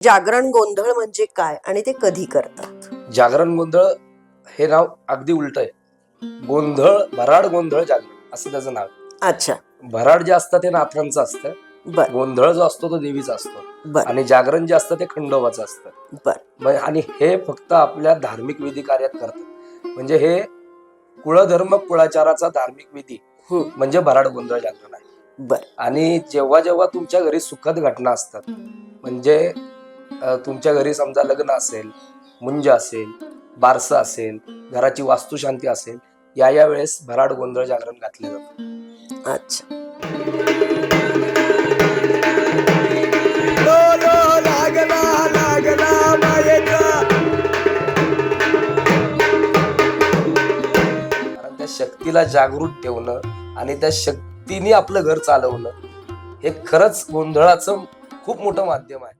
जागरण गोंधळ म्हणजे काय आणि ते कधी करतात? जागरण गोंधळ हे नाव अगदी उलट आहे. गोंधळ, भराड गोंधळ जागरण असं त्याचं नाव. अच्छा. भराड जे असतं ते नाथांचं असतं, बर गोंधळ जो असतो तो देवीचा असतो, बर आणि जागरण जे असतं ते खंडोबाचं असतं. बर आणि हे फक्त आपल्या धार्मिक विधी कार्यात करतात. म्हणजे हे कुळधर्म कुळाचाराचा धार्मिक विधी म्हणजे भराड गोंधळ जागरण आहे. बर आणि जेव्हा जेव्हा तुमच्या घरी सुखद घटना असतात, म्हणजे तुमच्या घरी समजा लग्न असेल, मुंज असेल, बारसं असेल, घराची वास्तुशांती असेल, या वेळेस भराड गोंधळ जागरण घातले जातं. अच्छा. कारण त्या शक्तीला जागृत ठेवणं आणि त्या शक्तीने आपलं घर चालवणं हे खरंच गोंधळाचं खूप मोठं माध्यम आहे.